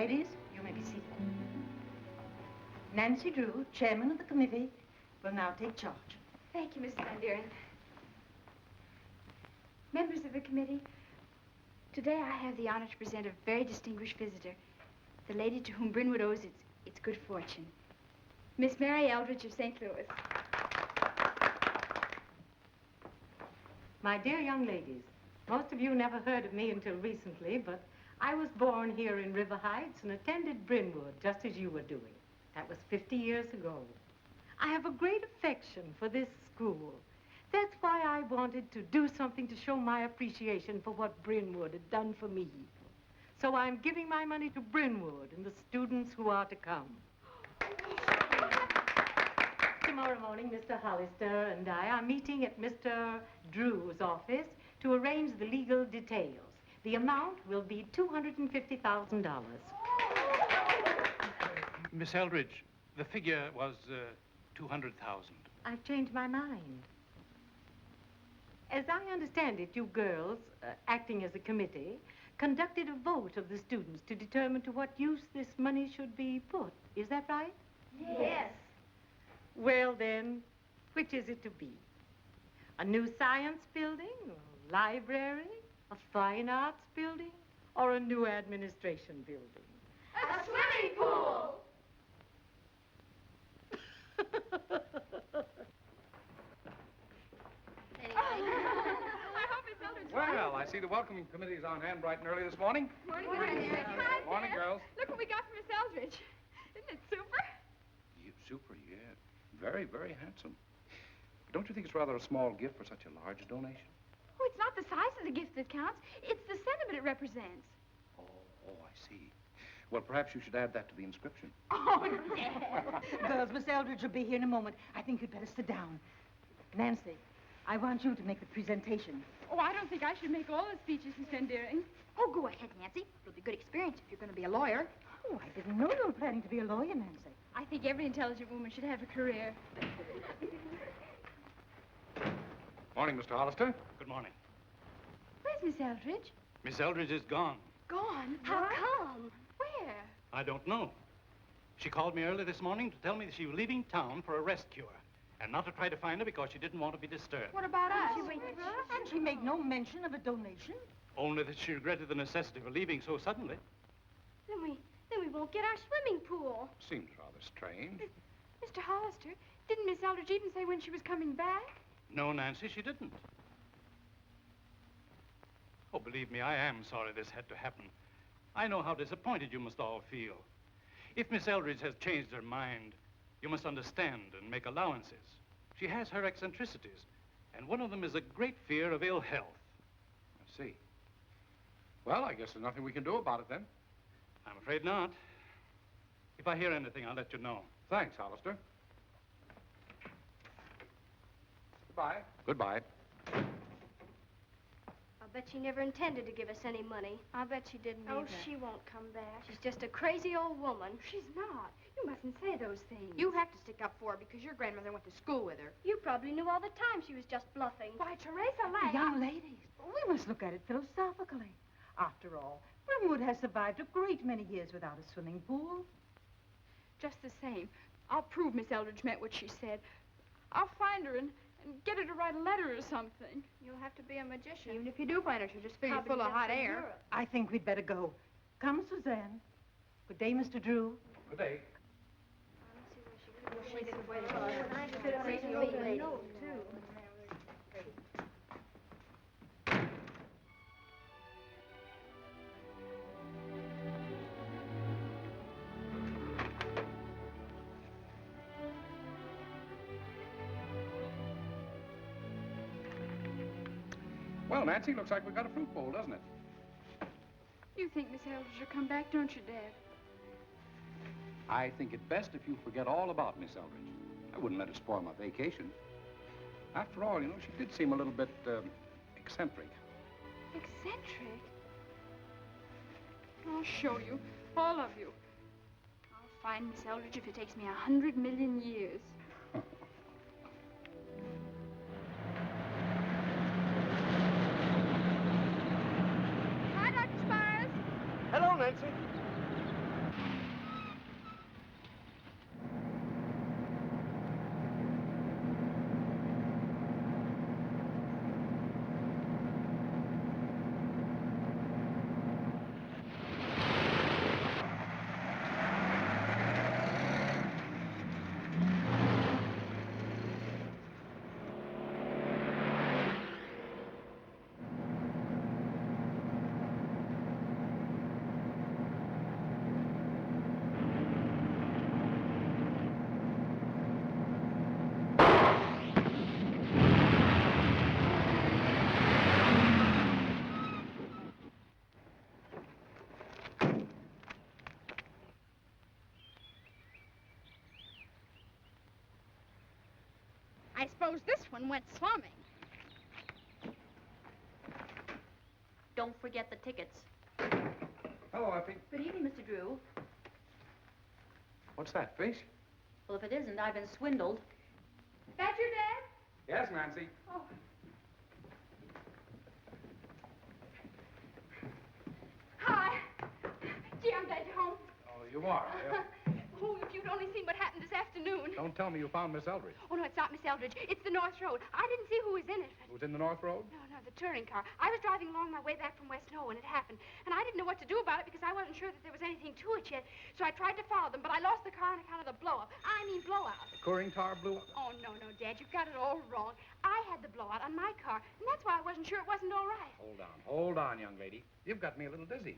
Ladies, you may be seated. Nancy Drew, chairman of the committee, will now take charge. Thank you, Mrs. Van Buren. Members of the committee, today I have the honor to present a very distinguished visitor, the lady to whom Brynwood owes its good fortune, Miss Mary Eldridge of St. Louis. My dear young ladies, most of you never heard of me until recently, but I was born here in River Heights and attended Brynwood just as you were doing. That was 50 years ago. I have a great affection for this school. That's why I wanted to do something to show my appreciation for what Brynwood had done for me. So I'm giving my money to Brynwood and the students who are to come. Tomorrow morning, Mr. Hollister and I are meeting at Mr. Drew's office to arrange the legal details. The amount will be $250,000. Miss Eldridge, the figure was 200,000. I've changed my mind. As I understand it, you girls, acting as a committee, conducted a vote of the students to determine to what use this money should be put. Is that right? Yes. Well, then, which is it to be? A new science building, a library, a fine arts building, or a new administration building? A swimming pool! Well, I see the welcoming committee is on hand bright and early this morning. Morning, Morning, girls. Look what we got from Miss Eldridge. Isn't it super? Super, yeah. Very, very handsome. Don't you think it's rather a small gift for such a large donation? Oh, it's not the size of the gift that counts. It's the sentiment it represents. Oh, I see. Well, perhaps you should add that to the inscription. Oh, no. Girls, Miss Eldridge will be here in a moment. I think you'd better sit down. Nancy, I want you to make the presentation. Oh, I don't think I should make all the speeches, Miss Van Buren. Oh, go ahead, Nancy. It'll be good experience if you're going to be a lawyer. Oh, I didn't know you were planning to be a lawyer, Nancy. I think every intelligent woman should have a career. Morning, Mr. Hollister. Good morning. Where's Miss Eldridge? Miss Eldridge is gone. Gone? How What? come? Where? I don't know. She called me early this morning to tell me that she was leaving town for a rest cure and not to try to find her because she didn't want to be disturbed. What about us? And she made no mention of a donation. Only that she regretted the necessity for leaving so suddenly. Then we won't get our swimming pool. Seems rather strange. Mr. Hollister, didn't Miss Eldridge even say when she was coming back? No, Nancy, she didn't. Oh, believe me, I am sorry this had to happen. I know how disappointed you must all feel. If Miss Eldridge has changed her mind, you must understand and make allowances. She has her eccentricities, and one of them is a great fear of ill health. I see. Well, I guess there's nothing we can do about it then. I'm afraid not. If I hear anything, I'll let you know. Thanks, Hollister. Goodbye. Goodbye. I'll bet she never intended to give us any money. I bet she didn't Oh, either. she won't come back. She's just a crazy old woman. She's not. You mustn't say those things. You have to stick up for her because your grandmother went to school with her. You probably knew all the time she was just bluffing. Why, Teresa Lang. Young ladies, we must look at it philosophically. After all, Brynwood has survived a great many years without a swimming pool. Just the same, I'll prove Miss Eldridge meant what she said. I'll find her and get her to write a letter or something. You'll have to be a magician. Even if you do find her, she'll just figure you're full of hot air. I think we'd better go. Come, Suzanne. Good day, Mr. Drew. Good day. Well, Nancy, looks like we've got a fruit bowl, doesn't it? You think Miss Eldridge will come back, don't you, Dad? I think it best if you forget all about Miss Eldridge. I wouldn't let her spoil my vacation. After all, you know, she did seem a little bit, eccentric. Eccentric? I'll show you, all of you. I'll find Miss Eldridge if it takes me 100 million years. Hi, Dr. Spires. Hello, Nancy. I suppose this one went slumming. Don't forget the tickets. Hello, Effie. Good evening, Mr. Drew. What's that, fish? Well, if it isn't, I've been swindled. That your dad? Yes, Nancy. Oh. Hi. Gee, I'm glad you're home. Oh, you are, are Oh, if you'd only seen what happened this afternoon. Don't tell me you found Miss Eldridge. Oh, no, it's not Miss Eldridge. It's the North Road. I didn't see who was in it. It was in the North Road? No, the touring car. I was driving along my way back from West Knoll when it happened, and I didn't know what to do about it because I wasn't sure that there was anything to it yet. So I tried to follow them, but I lost the car on account of the blow-up. I mean blowout. The touring car blew up? Oh, no, Dad. You've got it all wrong. I had the blowout on my car, and that's why I wasn't sure it wasn't all right. Hold on, young lady. You've got me a little dizzy.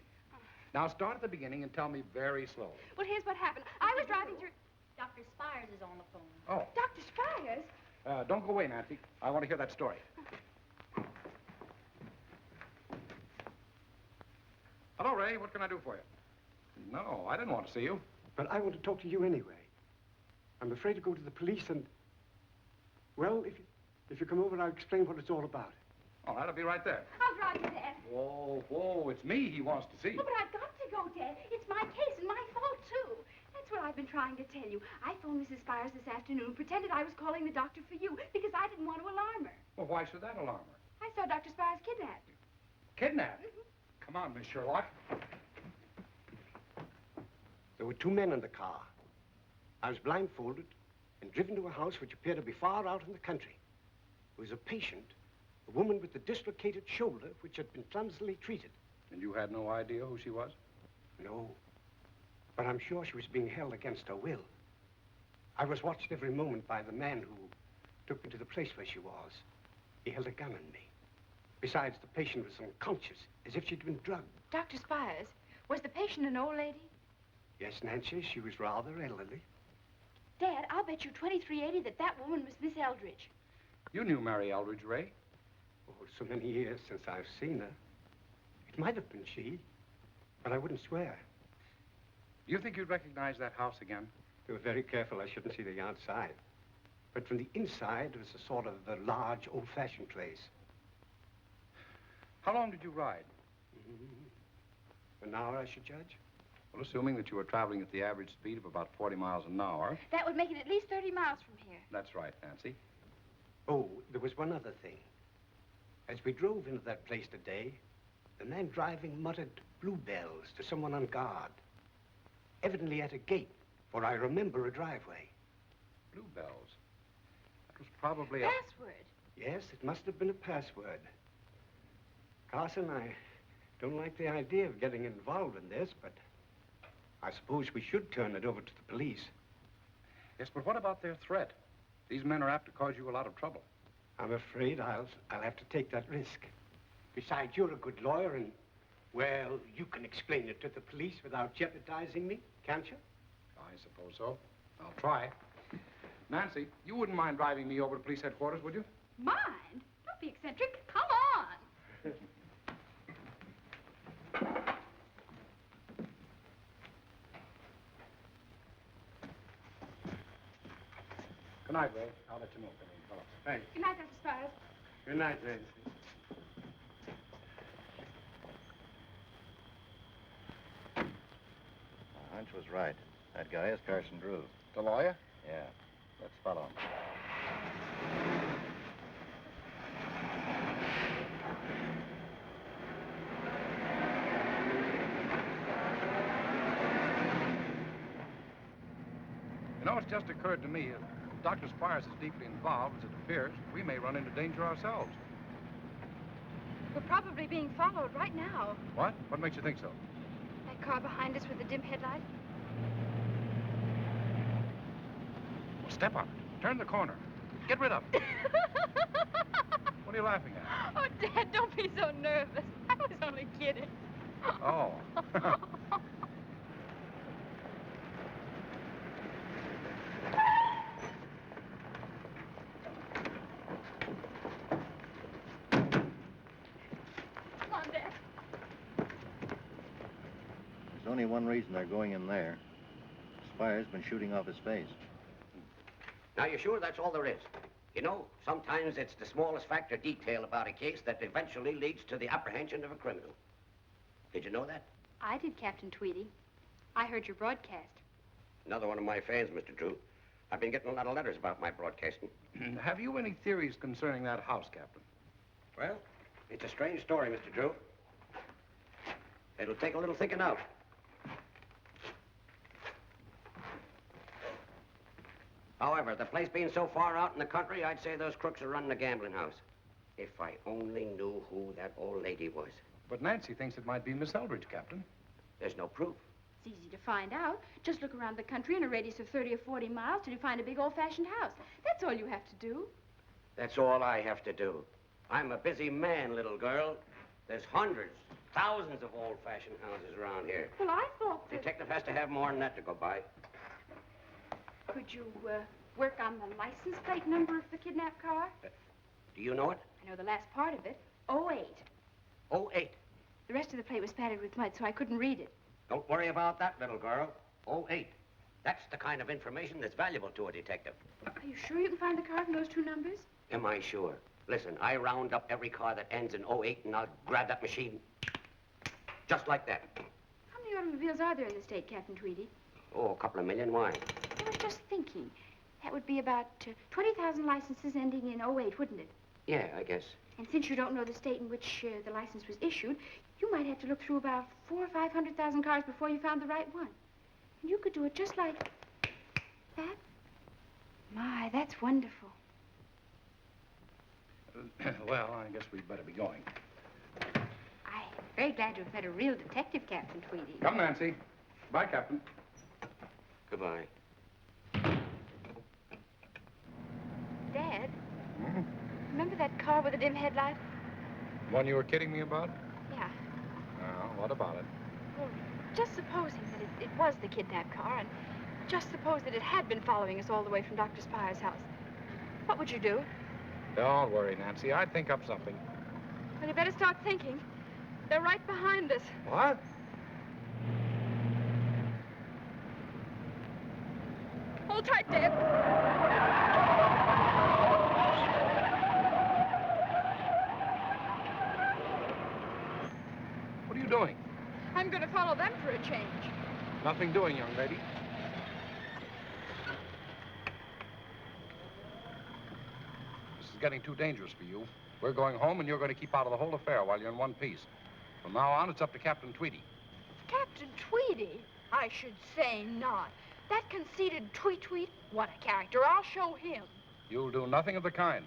Now start at the beginning and tell me very slowly. Well, here's what happened. I was driving through... Dr. Spires is on the phone. Oh. Dr. Spires? Don't go away, Nancy. I want to hear that story. Hello, Ray. What can I do for you? No, I didn't want to see you. But I want to talk to you anyway. I'm afraid to go to the police and... Well, if you come over, I'll explain what it's all about. All right, I'll be right there. I'll drive you, Dad. Whoa, it's me he wants to see. Oh, but I've got to go, Dad. It's my case and my fault, too. That's what I've been trying to tell you. I phoned Mrs. Spires this afternoon, pretended I was calling the doctor for you, because I didn't want to alarm her. Well, why should that alarm her? I saw Dr. Spires kidnapped. Kidnapped? Come on, Miss Sherlock. There were two men in the car. I was blindfolded and driven to a house which appeared to be far out in the country. There was a patient, a woman with a dislocated shoulder, which had been clumsily treated. And you had no idea who she was? No. But I'm sure she was being held against her will. I was watched every moment by the man who took me to the place where she was. He held a gun on me. Besides, the patient was unconscious, as if she'd been drugged. Dr. Spires, was the patient an old lady? Yes, Nancy, she was rather elderly. Dad, I'll bet you 2380 that that woman was Miss Eldridge. You knew Mary Eldridge, Ray. Oh, so many years since I've seen her. It might have been she, but I wouldn't swear. Do you think you'd recognize that house again? They were very careful I shouldn't see the outside. But from the inside, it was a sort of a large, old-fashioned place. How long did you ride? An hour, I should judge. Well, assuming that you were traveling at the average speed of about 40 miles an hour. That would make it at least 30 miles from here. That's right, Nancy. Oh, there was one other thing. As we drove into that place today, the man driving muttered bluebells to someone on guard. Evidently at a gate, for I remember a driveway. Bluebells. That was probably a... Password. Yes, it must have been a password. Carson, I don't like the idea of getting involved in this, but I suppose we should turn it over to the police. Yes, but what about their threat? These men are apt to cause you a lot of trouble. I'm afraid I'll have to take that risk. Besides, you're a good lawyer, and, well, you can explain it to the police without jeopardizing me, can't you? I suppose so. I'll try. Nancy, you wouldn't mind driving me over to police headquarters, would you? Mind? Don't be eccentric. Come on. Good night, Ray. I'll let you know if anything develops. Thanks. Good night, Dr. Spires. Good night, Nancy. My hunch was right. That guy is Carson Drew. The lawyer? Yeah. Let's follow him. You know, it's just occurred to me, if Dr. Spires is deeply involved, as it appears, we may run into danger ourselves. We're probably being followed right now. What? What makes you think so? That car behind us with the dim headlight. Well, step on it. Turn the corner. Get rid of it. What are you laughing at? Oh, Dad, don't be so nervous. I was only kidding. Oh. Come on, Dad. There's only one reason they're going in there. Spire's been shooting off his face. Now, you sure that's all there is? You know, sometimes it's the smallest fact or detail about a case that eventually leads to the apprehension of a criminal. Did you know that? I did, Captain Tweedy. I heard your broadcast. Another one of my fans, Mr. Drew. I've been getting a lot of letters about my broadcasting. Have you any theories concerning that house, Captain? Well, it's a strange story, Mr. Drew. It'll take a little thinking out. However, the place being so far out in the country, I'd say those crooks are running a gambling house. If I only knew who that old lady was. But Nancy thinks it might be Miss Eldridge, Captain. There's no proof. It's easy to find out. Just look around the country in a radius of 30 or 40 miles till you find a big old-fashioned house. That's all you have to do. That's all I have to do. I'm a busy man, little girl. There's hundreds, thousands of old-fashioned houses around here. Well, I thought that... Detective has to have more than that to go by. Could you, work on the license plate number of the kidnapped car? Do you know it? I know the last part of it. 08. 08. The rest of the plate was spattered with mud, so I couldn't read it. Don't worry about that, little girl. 08. That's the kind of information that's valuable to a detective. Are you sure you can find the car from those two numbers? Am I sure? Listen, I round up every car that ends in 08 and I'll grab that machine. Just like that. How many automobiles are there in the state, Captain Tweedy? Oh, a couple of million. Why? I was just thinking. That would be about 20,000 licenses ending in 08, wouldn't it? Yeah, I guess. And since you don't know the state in which the license was issued, you might have to look through about 400,000 or 500,000 cars before you found the right one. And you could do it just like that. My, that's wonderful. Well, I guess we'd better be going. I'm very glad to have met a real detective, Captain Tweedy. Come, Nancy. Bye, Captain. Goodbye. Dad, remember that car with the dim headlight? One you were kidding me about? Yeah. Oh, what about it? Well, just supposing that it was the kidnapped car, and just suppose that it had been following us all the way from Dr. Spire's house. What would you do? Don't worry, Nancy. I'd think up something. Well, you better start thinking. They're right behind us. What? Hold tight, Deb. What are you doing? I'm going to follow them for a change. Nothing doing, young lady. This is getting too dangerous for you. We're going home, and you're going to keep out of the whole affair while you're in one piece. From now on, it's up to Captain Tweedy. Captain Tweedy? I should say not. That conceited Tweet, what a character. I'll show him. You'll do nothing of the kind.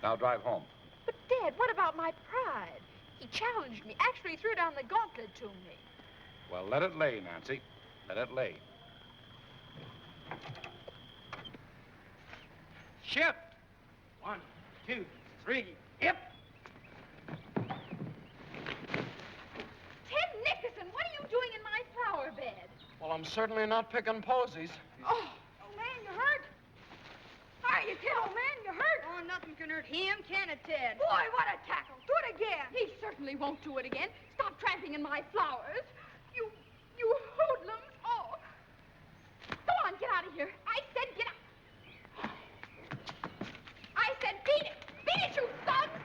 Now drive home. But, Dad, what about my pride? He challenged me, actually threw down the gauntlet to me. Well, let it lay, Nancy. Let it lay. Shift. 1, 2, 3, yep. Ted Nickerson, what are you doing in my flower bed? Well, I'm certainly not picking posies. Oh, man, you hurt? Are you, Ted? Oh, man, you hurt? Oh, nothing can hurt him, can it, Ted? Boy, what a tackle. Do it again. He certainly won't do it again. Stop tramping in my flowers. You hoodlums. Oh. Go on, get out of here. I said get out. I said beat it. Beat it, you thugs.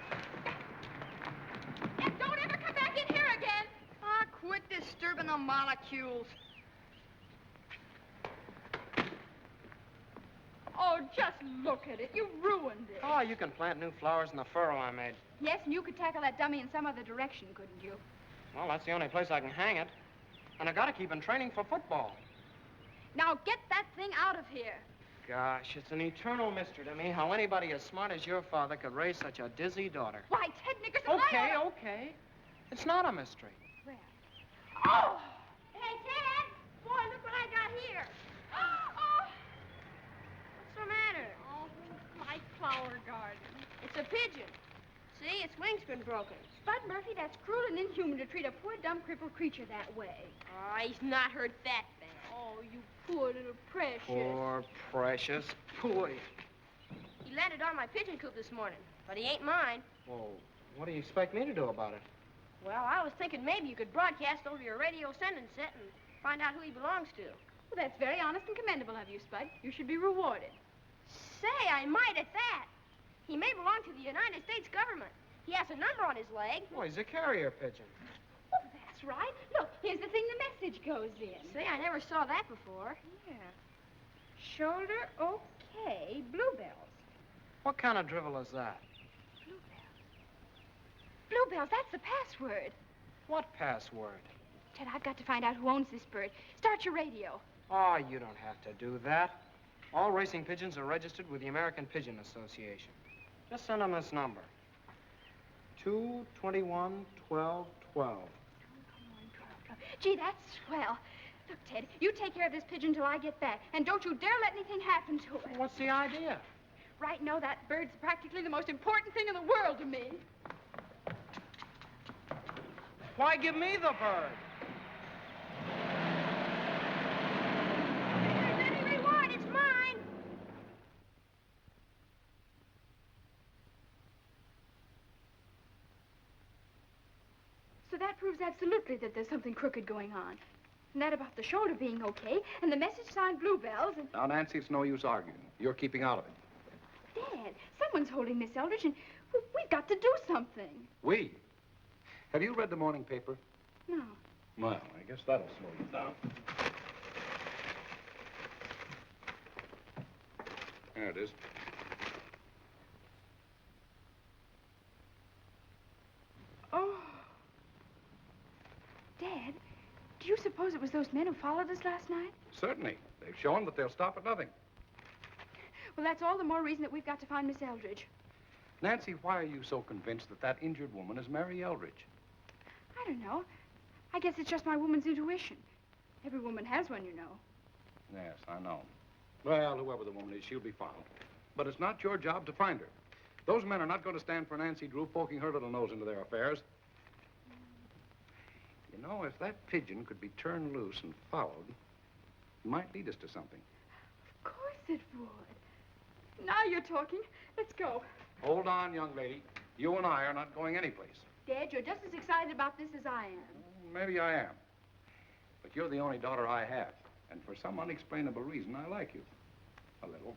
And don't ever come back in here again. Ah, quit disturbing the molecules. Oh, just look at it. You ruined it. Oh, you can plant new flowers in the furrow I made. Yes, and you could tackle that dummy in some other direction, couldn't you? Well, that's the only place I can hang it. And I gotta keep in training for football. Now get that thing out of here. Gosh, it's an eternal mystery to me how anybody as smart as your father could raise such a dizzy daughter. Why, Ted Nickerson, Okay. It's not a mystery. Where? Oh! Hey, Ted! Boy, look what I got here. Oh! What's the matter? Oh, my flower garden. It's a pigeon. See, its wing's been broken. Spud Murphy, that's cruel and inhuman to treat a poor, dumb, crippled creature that way. Oh, he's not hurt that bad. Oh, you poor little precious. Poor, precious, poor. He landed on my pigeon coop this morning, but he ain't mine. Well, what do you expect me to do about it? Well, I was thinking maybe you could broadcast over your radio sending set and find out who he belongs to. Well, that's very honest and commendable of you, Spud. You should be rewarded. say, I might at that. He may belong to the United States government. He has a number on his leg. Well, he's a carrier pigeon. Oh, that's right. Look, here's the thing the message goes in. Say, I never saw that before. Yeah. Shoulder okay, bluebells. What kind of drivel is that? Bluebells, that's the password. What password? Ted, I've got to find out who owns this bird. Start your radio. Oh, you don't have to do that. All racing pigeons are registered with the American Pigeon Association. Just send them this number. 221-12-12. Gee, that's swell. Look, Ted, you take care of this pigeon till I get back. And don't you dare let anything happen to it. What's the idea? Right now, that bird's practically the most important thing in the world to me. Why give me the bird? If there's any reward, it's mine. So that proves absolutely that there's something crooked going on. And that about the shoulder being okay, and the message signed bluebells, and... Now, Nancy, it's no use arguing. You're keeping out of it. Dad, someone's holding Miss Eldridge, and we've got to do something. We? Have you read the morning paper? No. Well, I guess that'll slow you down. There it is. Oh. Dad, do you suppose it was those men who followed us last night? Certainly. They've shown that they'll stop at nothing. Well, that's all the more reason that we've got to find Miss Eldridge. Nancy, why are you so convinced that that injured woman is Mary Eldridge? I don't know. I guess it's just my woman's intuition. Every woman has one, you know. Yes, I know. Well, whoever the woman is, she'll be found. But it's not your job to find her. Those men are not going to stand for Nancy Drew poking her little nose into their affairs. You know, if that pigeon could be turned loose and followed, it might lead us to something. Of course it would. Now you're talking. Let's go. Hold on, young lady. You and I are not going anyplace. Dad, you're just as excited about this as I am. Maybe I am. But you're the only daughter I have. And for some unexplainable reason, I like you. A little.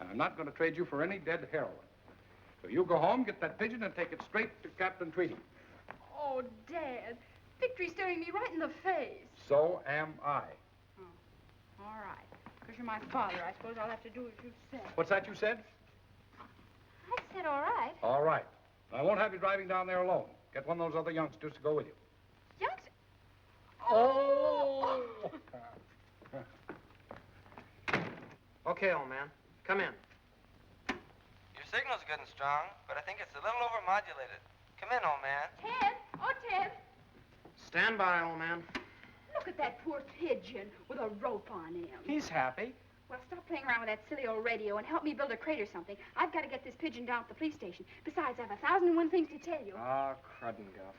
And I'm not going to trade you for any dead heroine. So you go home, get that pigeon, and take it straight to Captain Tweedy. Oh, Dad. Victory's staring me right in the face. So am I. Oh, all right. Because you're my father, I suppose I'll have to do as you said. What's that you said? I said all right. All right. I won't have you driving down there alone. Get one of those other youngsters to go with you. Youngster? Oh! Okay, old man. Come in. Your signal's good and strong, but I think it's a little overmodulated. Come in, old man. Ted! Oh, Ted! Stand by, old man. Look at that poor pigeon with a rope on him. He's happy. Well, stop playing around with that silly old radio and help me build a crate or something. I've got to get this pigeon down at the police station. Besides, I have 1,001 things to tell you. Ah, crud and guff.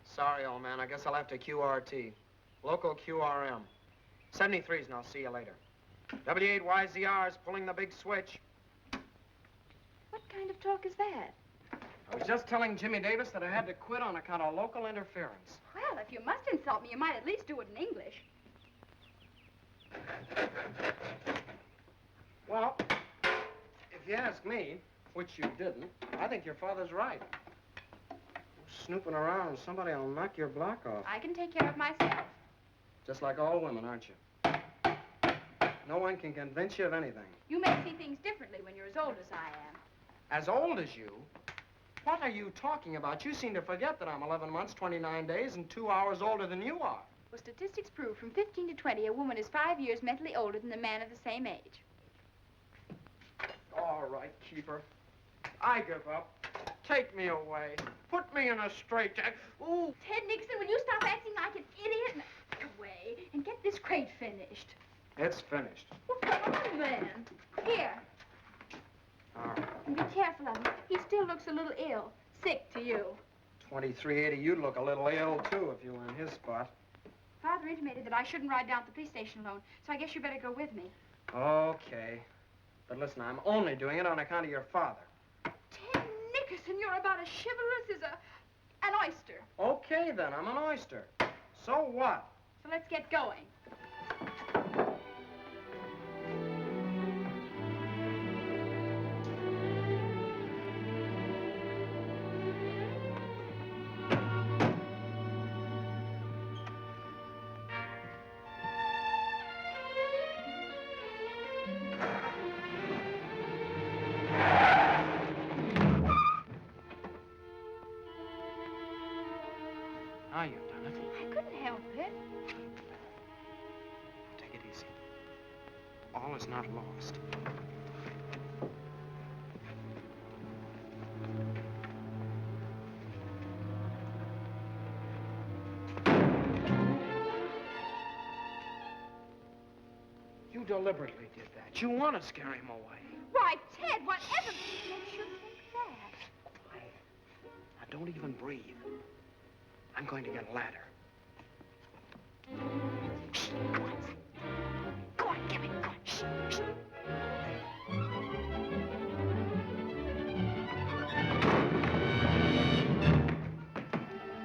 Sorry, old man. I guess I'll have to QRT. Local QRM. 73s, and I'll see you later. W8YZR is pulling the big switch. What kind of talk is that? I was just telling Jimmy Davis that I had to quit on account of local interference. Well, if you must insult me, you might at least do it in English. Well, if you ask me, which you didn't, I think your father's right. Snooping around, somebody will knock your block off. I can take care of myself. Just like all women, aren't you? No one can convince you of anything. You may see things differently when you're as old as I am. As old as you? What are you talking about? You seem to forget that I'm 11 months, 29 days, and 2 hours older than you are. Well, statistics prove from 15 to 20, a woman is 5 years mentally older than a man of the same age. All right, keeper. I give up. Take me away. Put me in a straitjacket. Ooh. Ted Nixon, will you stop acting like an idiot and away and get this crate finished? It's finished. Well, come on, then. Here. All right. And be careful of him. He still looks a little ill. Sick to you. 2380, you'd look a little ill, too, if you were in his spot. Father intimated that I shouldn't ride down to the police station alone, so I guess you better go with me. Okay. But listen, I'm only doing it on account of your father. Ted Nickerson, you're about as chivalrous as an oyster. Okay, then. I'm an oyster. So what? So let's get going. how you've done it. I couldn't help it. Take it easy. All is not lost. You deliberately did that. You want to scare him away. Why, Ted, whatever makes you think that? Quiet. Now, don't even breathe. I'm going to get a ladder. Go on, give it. Go on. Shh, shh.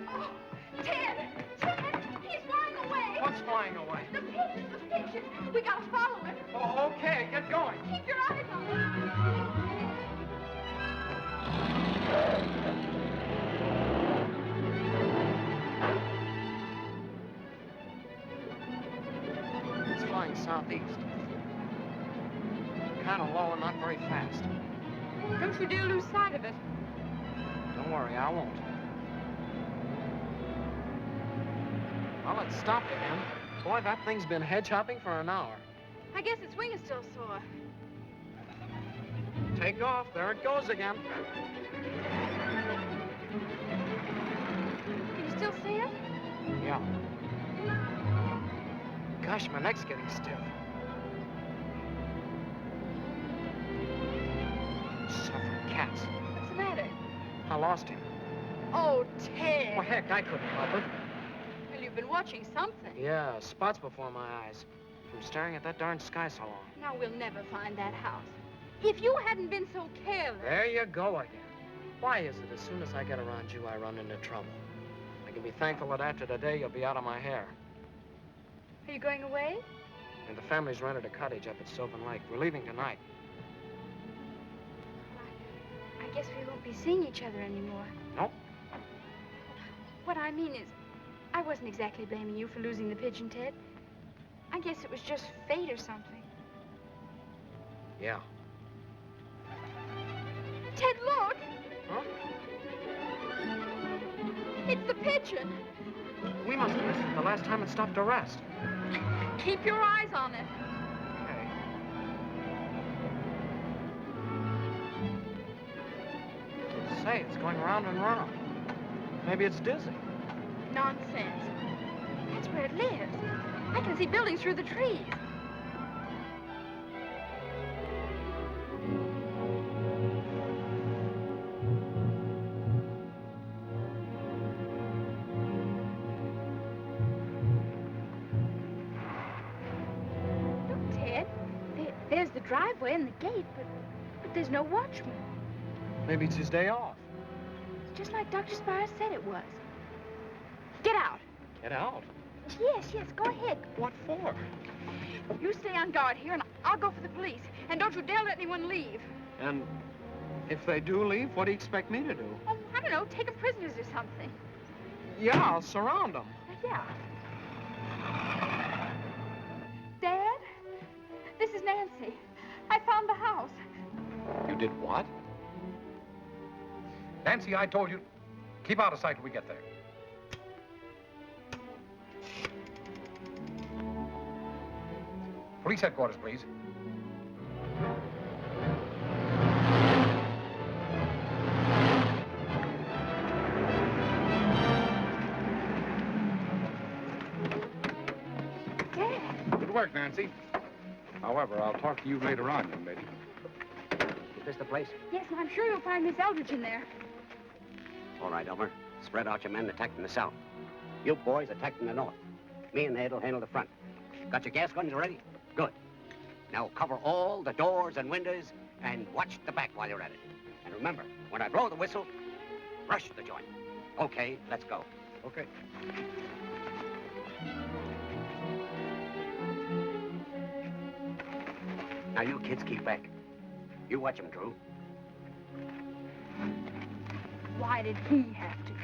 Oh, Ted! Ted! He's flying away! What's flying away? The pigeon! The pigeon! We gotta follow him! Oh, okay, get going. Keep your eyes on him! It's flying southeast. Kind of low and not very fast. Don't you dare lose sight of it. Don't worry, I won't. Well, it stopped again. Boy, that thing's been hedge hopping for an hour. I guess its wing is still sore. Take off. There it goes again. Can you still see it? Yeah. Gosh, my neck's getting stiff. Suffering cats. What's the matter? I lost him. Oh, Ted. Well, heck, I couldn't help it. Well, you've been watching something. Yeah, spots before my eyes. From staring at that darn sky so long. Now we'll never find that house. If you hadn't been so careless. There you go again. Why is it as soon as I get around you, I run into trouble? I can be thankful that after today, you'll be out of my hair. Are you going away? And the family's rented a cottage up at Sylvan Lake. We're leaving tonight. I guess we won't be seeing each other anymore. Nope. What I mean is, I wasn't exactly blaming you for losing the pigeon, Ted. I guess it was just fate or something. Yeah. Ted, look! Huh? It's the pigeon. We must have missed it the last time it stopped to rest. Keep your eyes on it. Okay. Say, it's going round and round. Maybe it's dizzy. Nonsense. That's where it lives. I can see buildings through the trees. Look, Ted. There's the driveway and the gate, but there's no watchman. Maybe it's his day off. It's just like Dr. Spires said it was. Get out. Get out. Yes, go ahead. What for? You stay on guard here, and I'll go for the police. And don't you dare let anyone leave. And if they do leave, what do you expect me to do? Oh, I don't know, take them prisoners or something. Yeah, I'll surround them. Yeah. Dad, this is Nancy. I found the house. You did what? Nancy, I told you, keep out of sight till we get there. Police headquarters, please. Dad. Good work, Nancy. However, I'll talk to you later on, young lady. Is this the place? Yes, and I'm sure you'll find Miss Eldridge in there. All right, Elmer. Spread out your men attacking the south. You boys attacking the north. Me and Ed will handle the front. Got your gas guns ready? Good. Now cover all the doors and windows and watch the back while you're at it. And remember, when I blow the whistle, rush the joint. Okay, let's go. Okay. Now you kids keep back. You watch him, Drew. Why did he have to come?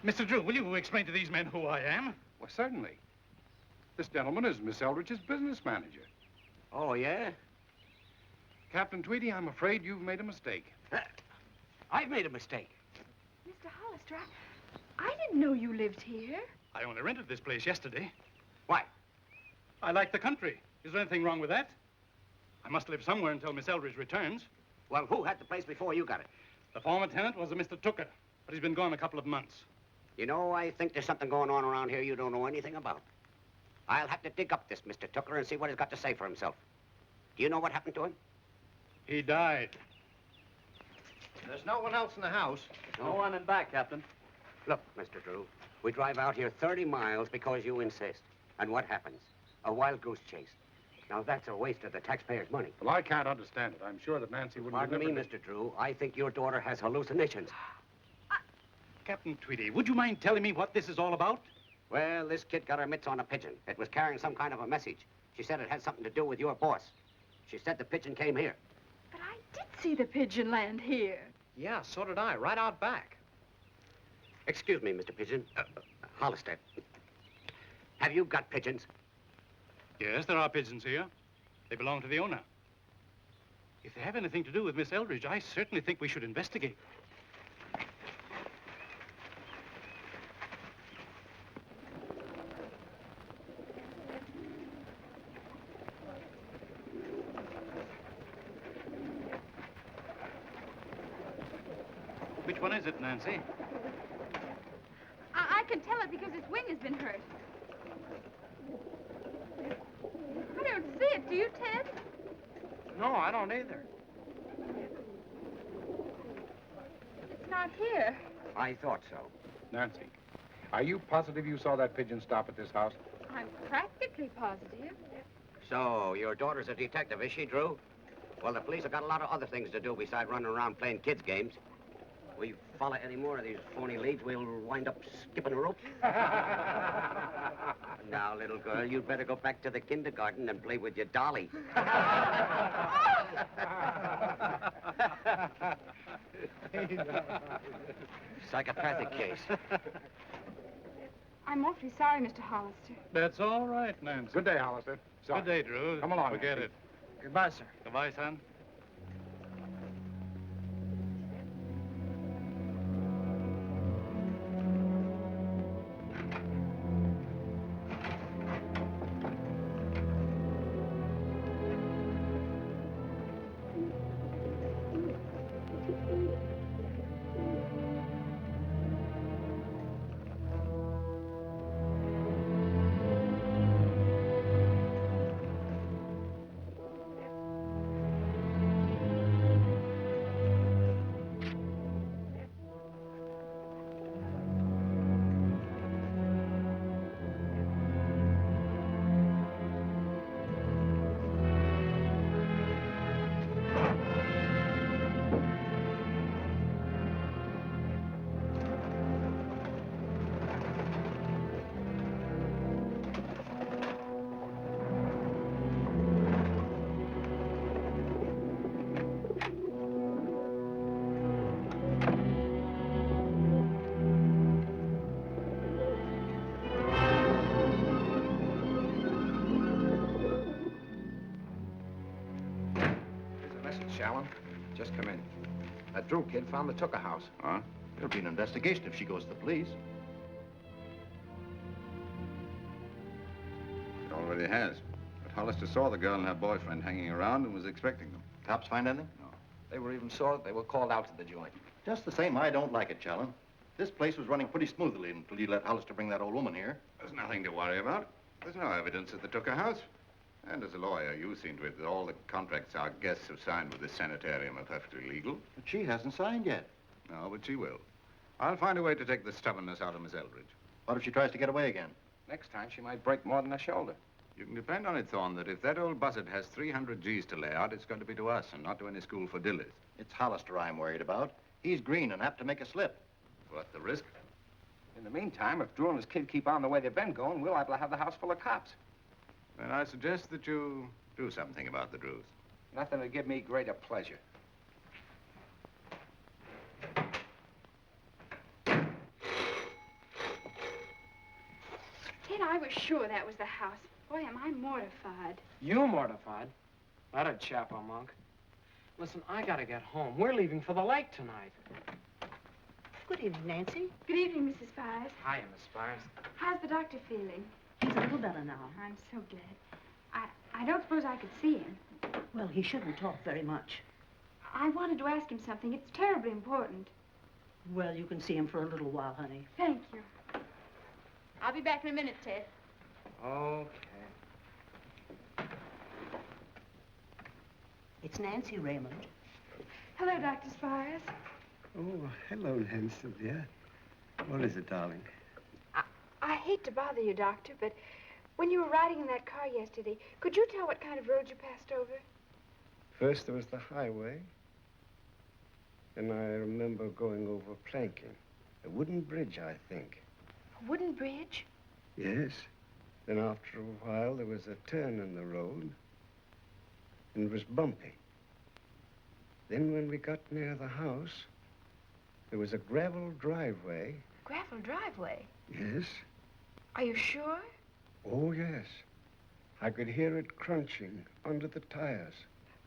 Mr. Drew, will you explain to these men who I am? Well, certainly. This gentleman is Miss Eldridge's business manager. Oh, yeah? Captain Tweedy, I'm afraid you've made a mistake. I've made a mistake. Mr. Hollister, I didn't know you lived here. I only rented this place yesterday. Why? I like the country. Is there anything wrong with that? I must live somewhere until Miss Eldridge returns. Well, who had the place before you got it? The former tenant was a Mr. Tooker, but he's been gone a couple of months. You know, I think there's something going on around here you don't know anything about. I'll have to dig up this Mr. Tooker and see what he's got to say for himself. Do you know what happened to him? He died. There's no one else in the house. No one in back, Captain. Look, Mr. Drew, we drive out here 30 miles because you insist. And what happens? A wild goose chase. Now, that's a waste of the taxpayers' money. Well, I can't understand it. I'm sure that Nancy wouldn't... Pardon me, Mr. Drew. I think your daughter has hallucinations. Captain Tweedy, would you mind telling me what this is all about? Well, this kid got her mitts on a pigeon. It was carrying some kind of a message. She said it had something to do with your boss. She said the pigeon came here. But I did see the pigeon land here. Yeah, so did I, right out back. Excuse me, Mr. Pigeon. Hollister. Have you got pigeons? Yes, there are pigeons here. They belong to the owner. If they have anything to do with Miss Eldridge, I certainly think we should investigate. Which one is it, Nancy? I can tell it because its wing has been hurt. I don't see it. Do you, Ted? No, I don't either. It's not here. I thought so. Nancy, are you positive you saw that pigeon stop at this house? I'm practically positive. So, your daughter's a detective, is she, Drew? Well, the police have got a lot of other things to do besides running around playing kids' games. We follow any more of these phony leads, we'll wind up skipping a rope. Now, little girl, you'd better go back to the kindergarten and play with your dolly. Psychopathic case. I'm awfully sorry, Mr. Hollister. That's all right, Nancy. Good day, Hollister. Sorry. Good day, Drew. Come along, Forget Nancy. it. Goodbye, sir. Goodbye, son. Shallon, just come in. That Drew kid found the Tooker house. Huh? There'll be an investigation if she goes to the police. It already has. But Hollister saw the girl and her boyfriend hanging around and was expecting them. Cops find anything? No. They were even sure that they were called out to the joint. Just the same, I don't like it, Challen. This place was running pretty smoothly until you let Hollister bring that old woman here. There's nothing to worry about. There's no evidence at the Tooker house. And as a lawyer, you seem to it that all the contracts our guests have signed with this sanitarium are perfectly legal. But she hasn't signed yet. No, but she will. I'll find a way to take the stubbornness out of Miss Eldridge. What if she tries to get away again? Next time, she might break more than her shoulder. You can depend on it, Thorne, that if that old buzzard has 300 G's to lay out, it's going to be to us and not to any school for dillies. It's Hollister I'm worried about. He's green and apt to make a slip. Worth the risk. In the meantime, if Drew and his kid keep on the way they've been going, we'll have to have the house full of cops. Then I suggest that you do something about the Drews. Nothing would give me greater pleasure. Ted, I was sure that was the house. Boy, am I mortified. You mortified? That a chap, a monk. Listen, I gotta get home. We're leaving for the lake tonight. Good evening, Nancy. Good evening, Mrs. Spires. Hiya, Miss Spires. How's the doctor feeling? He's a little better now. I'm so glad. I don't suppose I could see him. Well, he shouldn't talk very much. I wanted to ask him something. It's terribly important. Well, you can see him for a little while, honey. Thank you. I'll be back in a minute, Ted. Okay. It's Nancy Raymond. Hello, Dr. Spires. Oh, hello, Nancy, dear. What is it, darling? I hate to bother you, Doctor, but when you were riding in that car yesterday, could you tell what kind of road you passed over? First, there was the highway. And I remember going over planking. A wooden bridge, I think. A wooden bridge? Yes. Then after a while, there was a turn in the road. And it was bumpy. Then when we got near the house, there was a gravel driveway. Gravel driveway? Yes. Are you sure? Oh, yes. I could hear it crunching under the tires.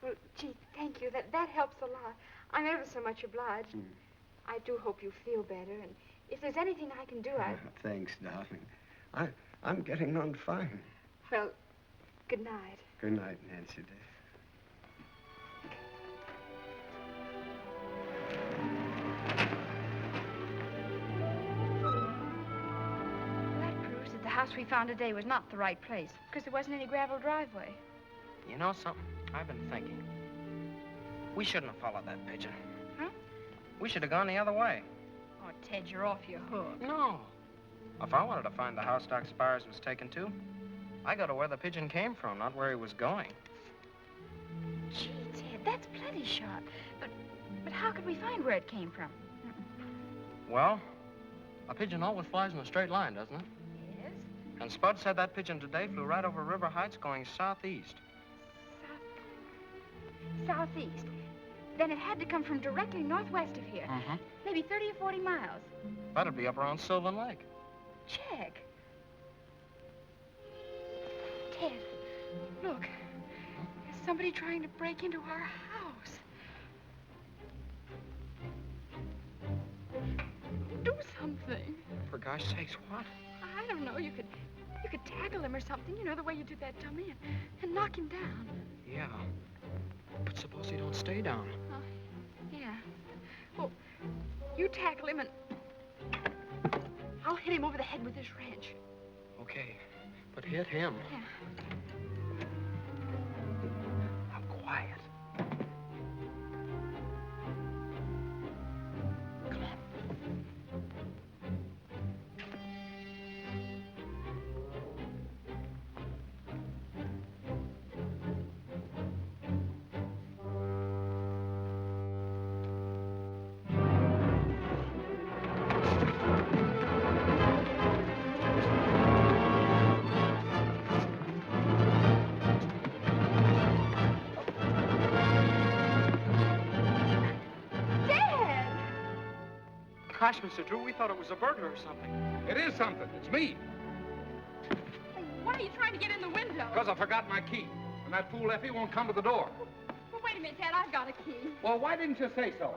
Well, gee, thank you. That helps a lot. I'm ever so much obliged. I do hope you feel better, and if there's anything I can do, Thanks, darling. I'm getting on fine. Well, good night. Good night, Nancy, dear. That proves that the house we found today was not the right place, because there wasn't any gravel driveway. You know something? I've been thinking. We shouldn't have followed that pigeon. Huh? We should have gone the other way. Oh, Ted, you're off your hook. No. If I wanted to find the house Doc Spires was taken to, I go to where the pigeon came from, not where he was going. Gee, Ted, that's plenty sharp. But how could we find where it came from? Well, a pigeon always flies in a straight line, doesn't it? Yes. And Spud said that pigeon today flew right over River Heights going southeast. Southeast. Then it had to come from directly northwest of here. Mm-hmm. Maybe 30 or 40 miles. That'd be up around Sylvan Lake. Check. Ted, look. There's somebody trying to break into our house. Do something. For gosh sakes, what? I don't know. You could tackle him or something, you know, the way you did that dummy, and knock him down. Yeah. But suppose he don't stay down. Yeah. Well, you tackle him and I'll hit him over the head with this wrench. Okay, but hit him. Yeah. Now, quiet. Come on. Gosh, Mr. Drew, we thought it was a burglar or something. It is something. It's me. Why are you trying to get in the window? Because I forgot my key. And that fool Effie won't come to the door. Well, wait a minute, Ted. I've got a key. Well, why didn't you say so?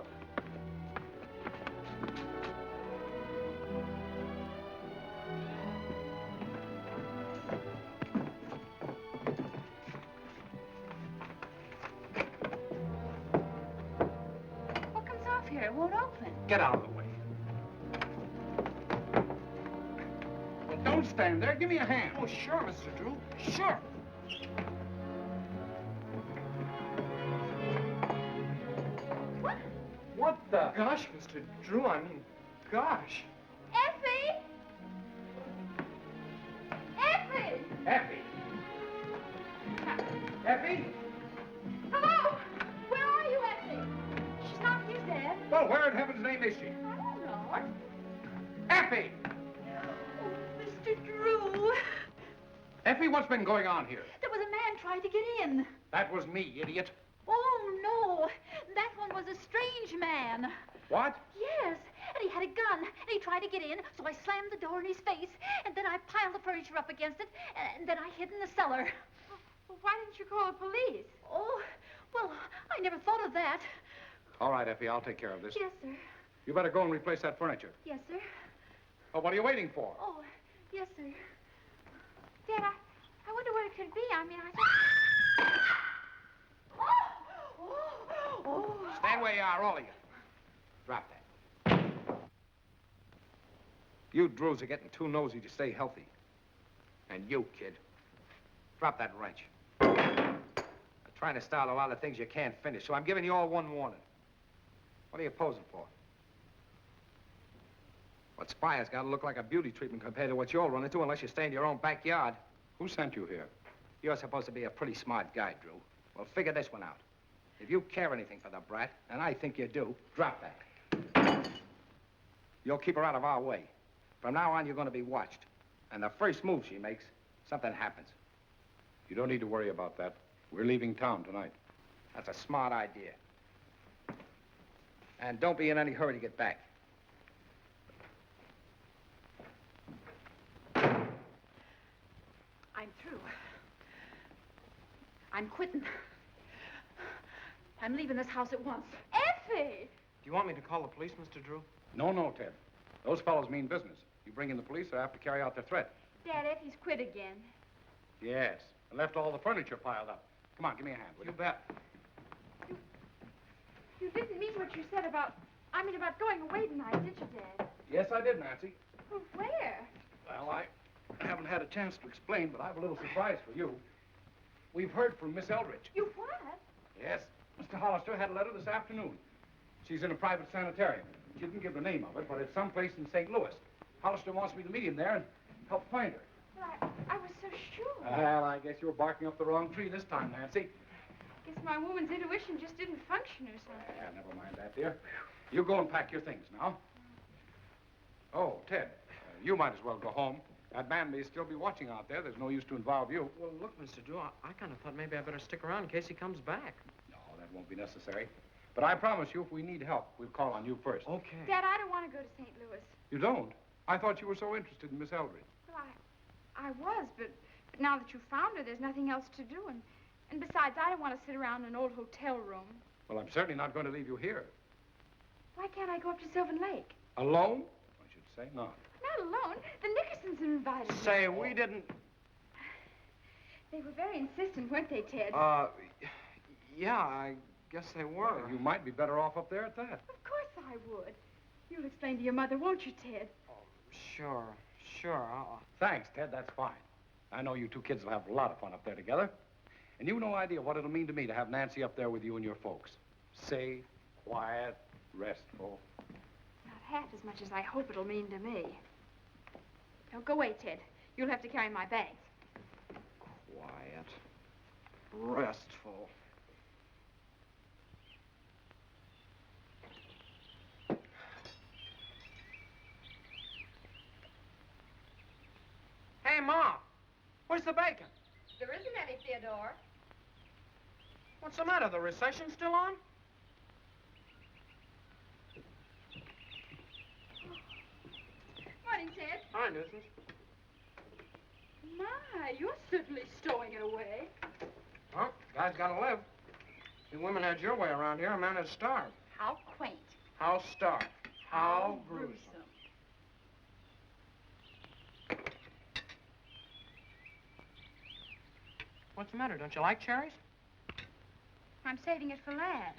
What comes off here? It won't open. Get out of the way. Well, don't stand there. Give me a hand. Oh, sure, Mr. Drew. Sure. What the? Gosh, Mr. Drew, I mean, gosh. Effie! Effie! Effie. Effie? Hello! Where are you, Effie? She's not here, Dad. Well, where in heaven's name is she? I don't know. Effie! Mr. Drew. Effie, what's been going on here? There was a man trying to get in. That was me, idiot. Oh, no. That one was a strange man. What? Yes, and he had a gun, and he tried to get in, so I slammed the door in his face, and then I piled the furniture up against it, and then I hid in the cellar. Well, why didn't you call the police? Oh, well, I never thought of that. All right, Effie, I'll take care of this. Yes, sir. You better go and replace that furniture. Yes, sir. Oh, what are you waiting for? Oh, yes, sir. Dad, I wonder what it could be. I mean, Stand where you are, all of you. Drop that. You Drews are getting too nosy to stay healthy. And you, kid, drop that wrench. I'm trying to start a lot of things you can't finish, so I'm giving you all one warning. What are you posing for? What Spire's got to look like a beauty treatment compared to what you'll run into unless you stay in your own backyard. Who sent you here? You're supposed to be a pretty smart guy, Drew. Well, figure this one out. If you care anything for the brat, and I think you do, drop that. You'll keep her out of our way. From now on, you're going to be watched. And the first move she makes, something happens. You don't need to worry about that. We're leaving town tonight. That's a smart idea. And don't be in any hurry to get back. I'm through. I'm quitting. I'm leaving this house at once. Effie! Do you want me to call the police, Mr. Drew? No, no, Ted. Those fellows mean business. You bring in the police, they'll have to carry out their threat. Dad, Effie's quit again. Yes. And left all the furniture piled up. Come on, give me a hand, will you? bet. You didn't mean what you said about going away tonight, did you, Dad? Yes, I did, Nancy. Well, where? Well, I haven't had a chance to explain, but I have a little surprise for you. We've heard from Miss Eldridge. You what? Yes. Mr. Hollister had a letter this afternoon. She's in a private sanitarium. She didn't give the name of it, but it's someplace in St. Louis. Hollister wants me to meet him there and help find her. Well, I was so sure. Well, I guess you were barking up the wrong tree this time, Nancy. Guess my woman's intuition just didn't function or something. Never mind that, dear. You go and pack your things now. Oh, Ted, you might as well go home. That man may still be watching out there. There's no use to involve you. Well, look, Mr. Drew, I kind of thought maybe I better stick around in case he comes back. No, that won't be necessary. But I promise you, if we need help, we'll call on you first. Okay. Dad, I don't want to go to St. Louis. You don't? I thought you were so interested in Miss Eldridge. Well, I was, but now that you found her, there's nothing else to do. And besides, I don't want to sit around in an old hotel room. Well, I'm certainly not going to leave you here. Why can't I go up to Sylvan Lake? Alone? I should say not. Not alone. The Nickersons invited me. Say, we didn't... They were very insistent, weren't they, Ted? Yeah, I guess they were. Well, you might be better off up there at that. Of course I would. You'll explain to your mother, won't you, Ted? Sure. Thanks, Ted. That's fine. I know you two kids will have a lot of fun up there together. And you've no idea what it'll mean to me to have Nancy up there with you and your folks. Safe, quiet, restful. Not half as much as I hope it'll mean to me. Now, go away, Ted. You'll have to carry my bags. Quiet. Restful. Hey, Ma. Where's the bacon? There isn't any, Theodore. What's the matter? The recession still on? Morning, Ted. Hi, nuisance. My, you're certainly stowing it away. Well, guy's gotta live. If you women had your way around here, a man would starve. How quaint. How starve? How gruesome. What's the matter? Don't you like cherries? I'm saving it for last.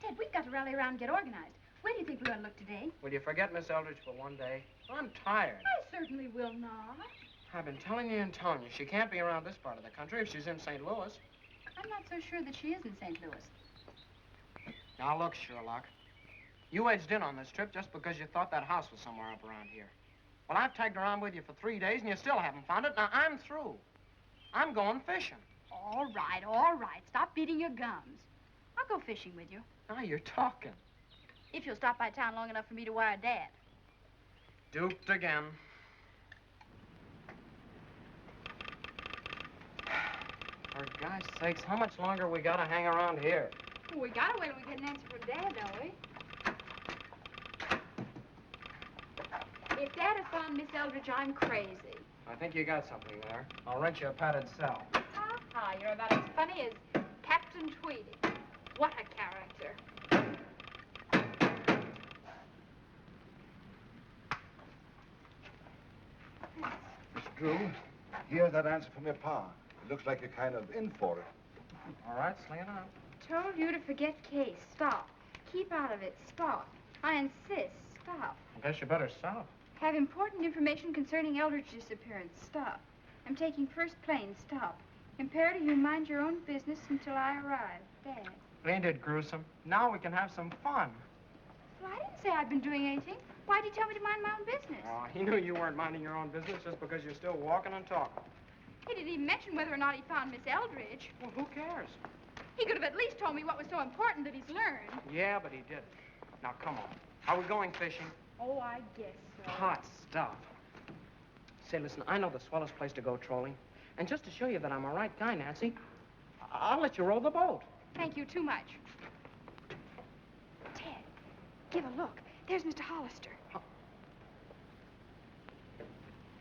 Ted, we've got to rally around and get organized. Where do you think we're going to look today? Will you forget Miss Eldridge for one day? I'm tired. I certainly will not. I've been telling you and telling you. She can't be around this part of the country if she's in St. Louis. I'm not so sure that she is in St. Louis. Now, look, Sherlock. You edged in on this trip just because you thought that house was somewhere up around here. Well, I've tagged around with you for 3 days, and you still haven't found it. Now, I'm through. I'm going fishing. All right. Stop beating your gums. I'll go fishing with you. Now you're talking. If you'll stop by town long enough for me to wire Dad. Duped again. For God's sakes, how much longer we gotta hang around here? Well, we gotta wait till we get an answer from Dad, don't we? found Miss Eldridge, I'm crazy. I think you got something there. I'll rent you a padded cell. Ha, you're about as funny as Captain Tweedy. What a character. Miss Drew, here's that answer from your pa. It looks like you're kind of in for it. All right, sling it out. Told you to forget case. Stop. Keep out of it. Stop. I insist. Stop. I guess you better stop. Have important information concerning Eldridge's disappearance. Stop. I'm taking first plane. Stop. Imperative you mind your own business until I arrive. Dad. Ain't it gruesome? Now we can have some fun. Well, I didn't say I'd been doing anything. Why'd you tell me to mind my own business? Oh, he knew you weren't minding your own business just because you're still walking and talking. He didn't even mention whether or not he found Miss Eldridge. Well, who cares? He could have at least told me what was so important that he's learned. Yeah, but he didn't. Now, come on. Are we going fishing? Oh, I guess so. Hot stuff. Say, listen, I know the swellest place to go trolling. And just to show you that I'm a right guy, Nancy, I'll let you roll the boat. Thank you too much. Ted, give a look. There's Mr. Hollister. Huh.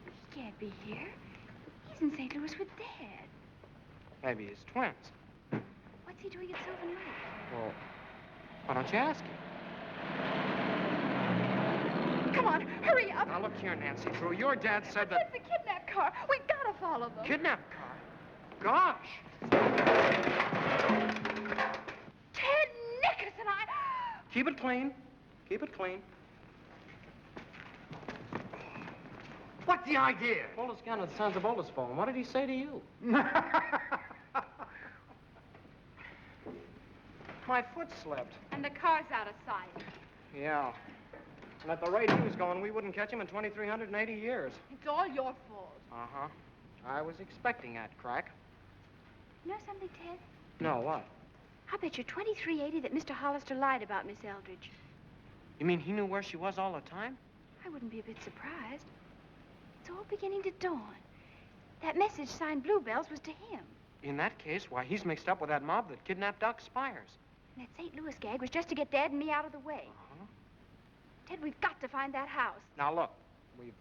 He can't be here. He's in St. Louis with Dad. Maybe his twins. What's he doing at Sylvan Lake? Well, why don't you ask him? Come on, hurry up. Now, look here, Nancy Drew. Your dad said that... It's the kidnap car. We gotta follow them. Kidnap car? Gosh! Ted Nickerson, Keep it clean. Keep it clean. What's the idea? Oldest gun of the Sons of Oldest phone. What did he say to you? My foot slipped. And the car's out of sight. Yeah. And at the rate he was going, we wouldn't catch him in 2,380 years. It's all your fault. Uh-huh. I was expecting that crack. You know something, Ted? No, what? I'll bet you 2380 that Mr. Hollister lied about Miss Eldridge. You mean he knew where she was all the time? I wouldn't be a bit surprised. It's all beginning to dawn. That message signed Bluebells was to him. In that case, why, he's mixed up with that mob that kidnapped Doc Spires. And that St. Louis gag was just to get Dad and me out of the way. Uh-huh. Ted, we've got to find that house. Now, look, we've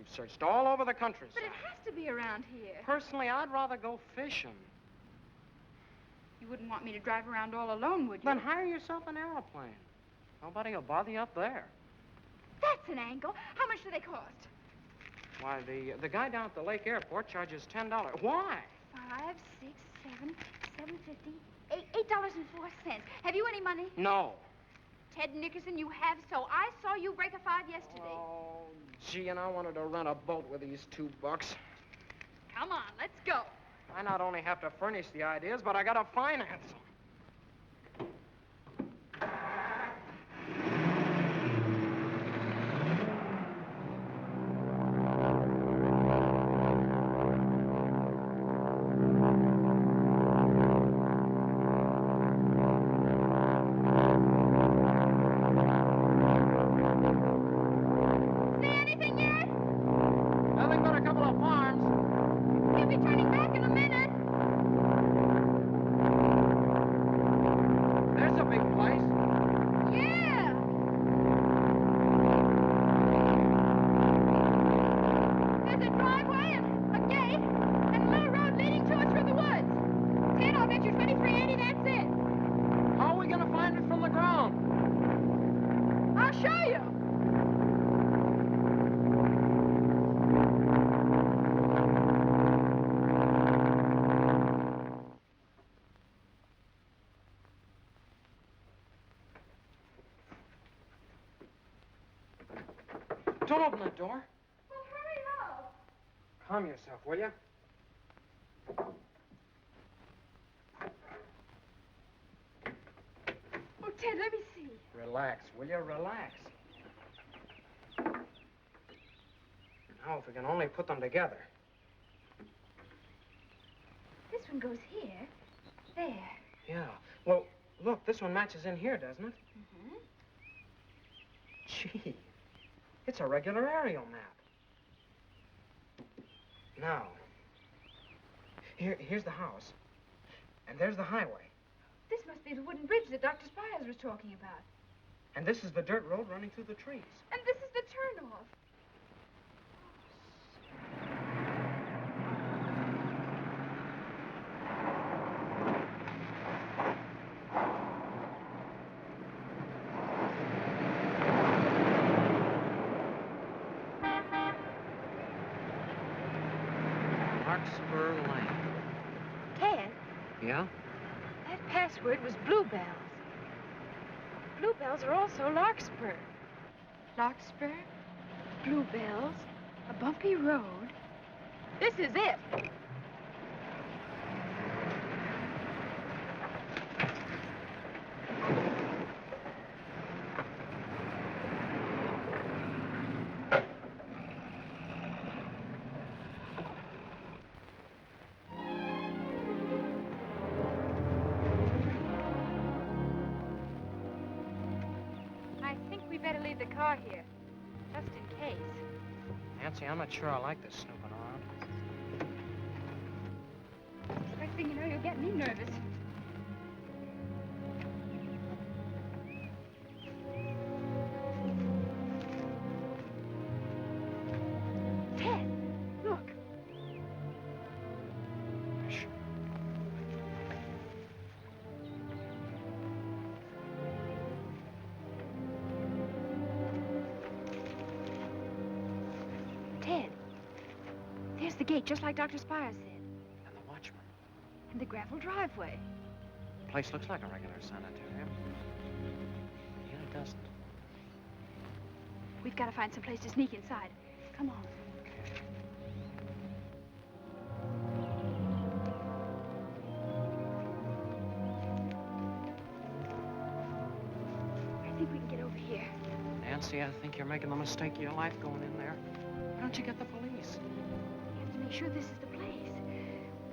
searched all over the countryside. But it has to be around here. Personally, I'd rather go fishing. You wouldn't want me to drive around all alone, would you? Then hire yourself an airplane. Nobody will bother you up there. That's an angle. How much do they cost? Why, the guy down at the lake airport charges $10. Why? 5, 6, 7, $7.50, $8.04. Have you any money? No. Ted Nickerson, you have so. I saw you break a 5 yesterday. Oh, gee, and I wanted to rent a boat with these $2. Come on, let's go. I not only have to furnish the ideas, but I gotta finance them. Don't open that door. Well, hurry up. Calm yourself, will you? Oh, Ted, let me see. Relax, will you? Relax. Now, if we can only put them together. This one goes here. There. Yeah. Well, look, this one matches in here, doesn't it? Mm-hmm. Gee, it's a regular aerial map. Now, here's the house. And there's the highway. This must be the wooden bridge that Dr. Spires was talking about. And this is the dirt road running through the trees. And this is the turnoff. Larkspur Lane. Ted, Yeah? that password was Bluebells. Bluebells are also Larkspur. Larkspur, Bluebells, a bumpy road. This is it. I think we better leave the car here, just in case. Nancy, I'm not sure I like this snooping around. First thing you know, you'll get me nervous. Ted, look. Ted, there's the gate, just like Dr. Spire said. And the watchman. And the gravel driveway. The place looks like a regular sanitarium. Yet it doesn't. We've got to find some place to sneak inside. Come on. I think we can get over here. Nancy, I think you're making the mistake of your life going in there. Why don't you get the police? We have to make sure this is the place.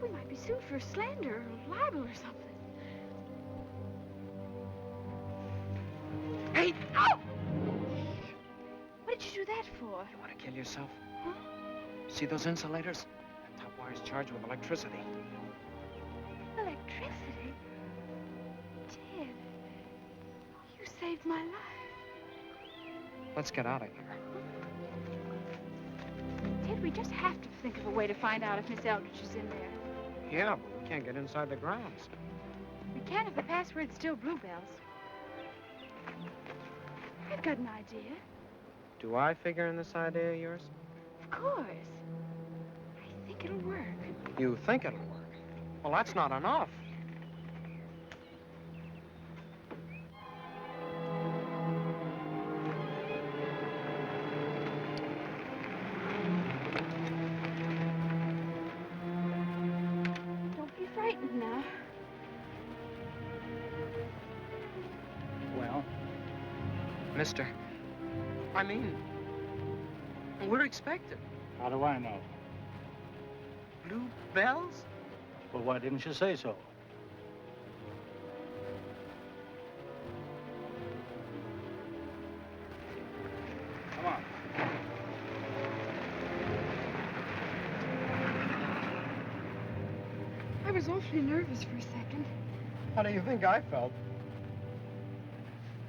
We might be sued for slander or libel or something. Hey! Oh! What did you do that for? You want to kill yourself? Huh? See those insulators? That top wire's charged with electricity. Electricity? Ted, you saved my life. Let's get out of here. Ted, we just have to think of a way to find out if Miss Eldridge is in there. Yeah, but we can't get inside the grounds. We can if the password's still Bluebells. I've got an idea. Do I figure in this idea of yours? Of course. I think it'll work. You think it'll work? Well, that's not enough. Don't be frightened now. Well? Mister, I mean, we're expected. How do I know? Bluebells? Well, why didn't you say so? Come on. I was awfully nervous for a second. How do you think I felt?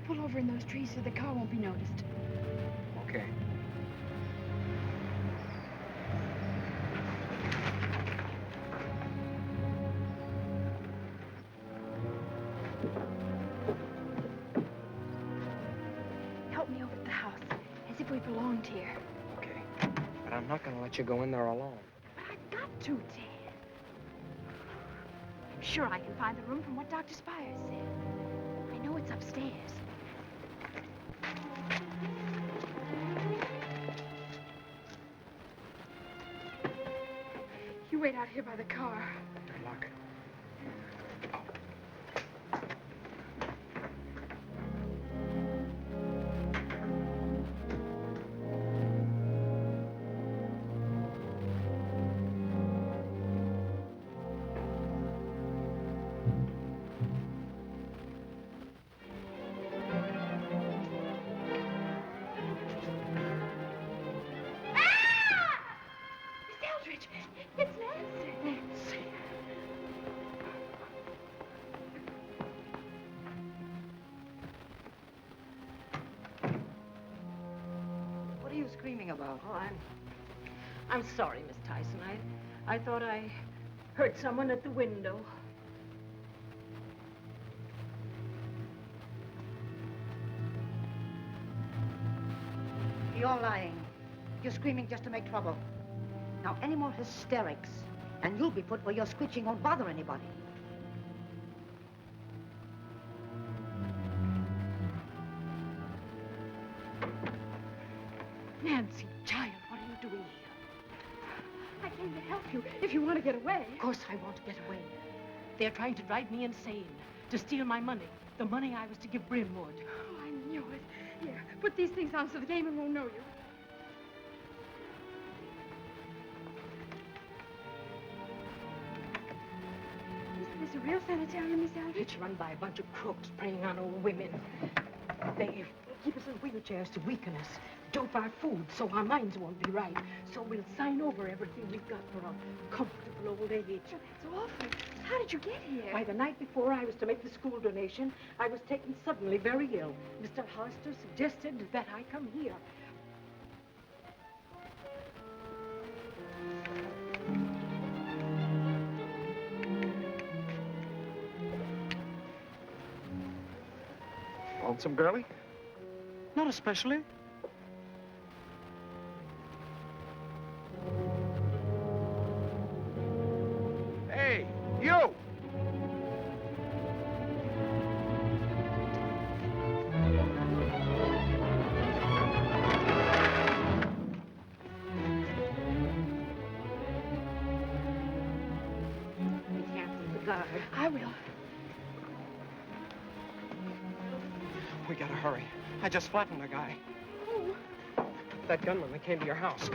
Pull over in those trees so the car won't be noticed. Okay. Help me over to the house, as if we belonged here. Okay. But I'm not going to let you go in there alone. But I've got to, Ted. I'm sure I can find the room from what Dr. Spire said. I know it's upstairs. You wait out here by the car. Good luck. Miss Eldridge, it's Nancy. What are you screaming about? Oh, I'm sorry, Miss Tyson. I thought I heard someone at the window. You're lying. You're screaming just to make trouble. Now, any more hysterics, And you'll be put where your screeching won't bother anybody. Nancy, child, what are you doing here? I came to help you if you want to get away. Of course I want to get away. They're trying to drive me insane, to steal my money, the money I was to give Brimwood. Oh, I knew it. Here, put these things on so the gamer won't know you. Is this a real sanitarium, Miss Eldridge? It's run by a bunch of crooks preying on old women. They keep us in wheelchairs to weaken us, dope our food so our minds won't be right. So we'll sign over everything we've got for a comfortable old age. Oh, that's awful. How did you get here? Why, the night before I was to make the school donation, I was taken suddenly very ill. Mr. Hollister suggested that I come here. Want some girlie? Not especially. Hey, you! Be careful of the guard. I will. We gotta hurry. I just flattened a guy. Oh, That gunman that came to your house.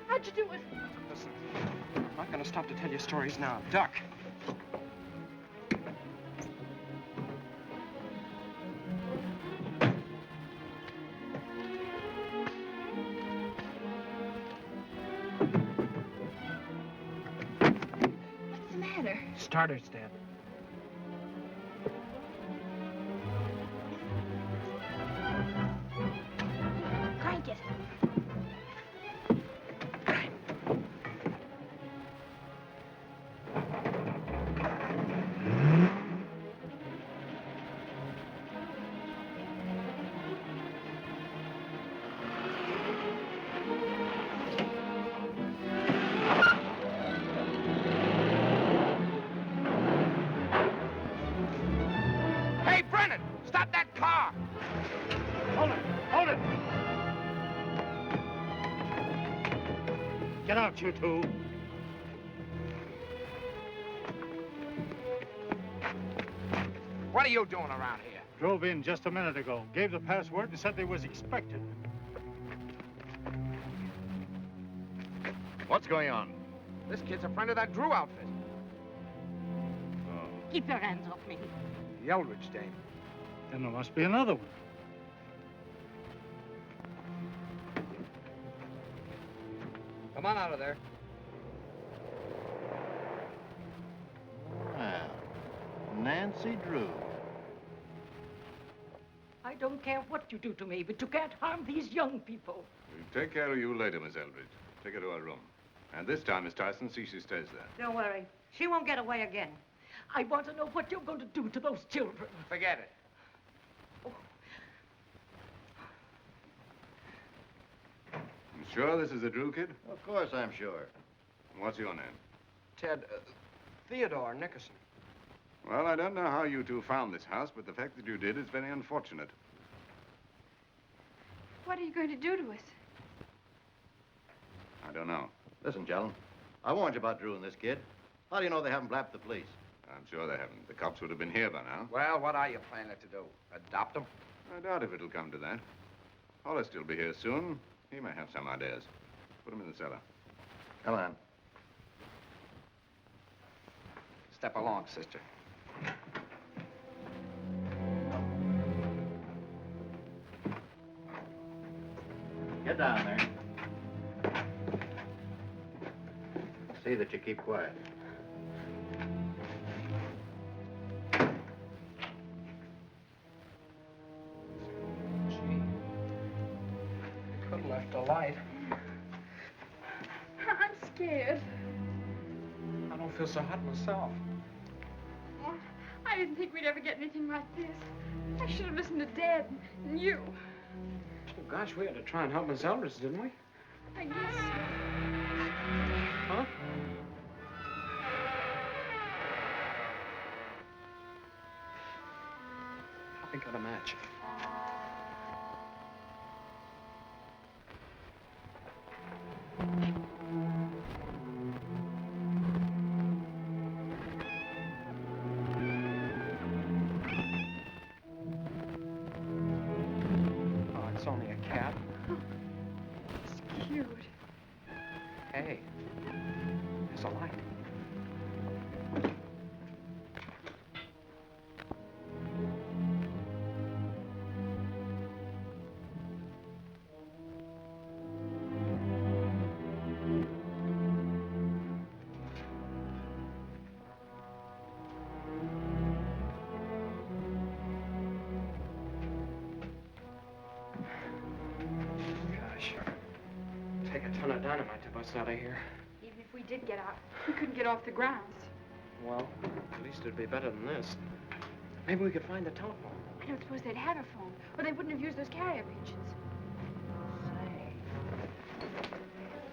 how'd you do it? Listen, I'm not gonna stop to tell you stories now. Duck. What's the matter? Starter's dead. Crank it. Hey, Brennan! Stop that car! Hold it! Hold it! Get out, you two. What are you doing around here? Drove in just a minute ago. Gave the password and said they was expected. What's going on? This kid's a friend of that Drew outfit. Keep your hands off me. The Eldridge dame. Then there must be another one. Come on out of there. Well, Nancy Drew. I don't care what you do to me, but you can't harm these young people. We'll take care of you later, Miss Eldridge. Take her to her room. And this time, Miss Tyson, see she stays there. Don't worry. She won't get away again. I want to know what you're going to do to those children. Forget it. You sure this is a Drew kid? Of course I'm sure. What's your name? Ted, Theodore Nickerson. Well, I don't know how you two found this house, but the fact that you did is very unfortunate. What are you going to do to us? I don't know. Listen, gentlemen, I warned you about Drew and this kid. How do you know they haven't blapped the police? I'm sure they haven't. The cops would have been here by now. Well, what are you planning to do? Adopt him? I doubt if it'll come to that. Hollister will be here soon. He may have some ideas. Put him in the cellar. Come on. Step along, sister. Get down there. See that you keep quiet. Could have left a light. I'm scared. I don't feel so hot myself. Oh, I didn't think we'd ever get anything like this. I should have listened to Dad and you. Oh, gosh, we had to try and help Miss Eldridge, didn't we? I guess. Huh? I got a match. Oh, it's only a cat. It's cute. Hey, there's a light. Gosh, take a ton of dynamite to bust out of here. Even if we did get out, we couldn't get off the grounds. Well, at least it'd be better than this. Maybe we could find the telephone. I don't suppose they'd have a phone, or they wouldn't have used those carrier pigeons.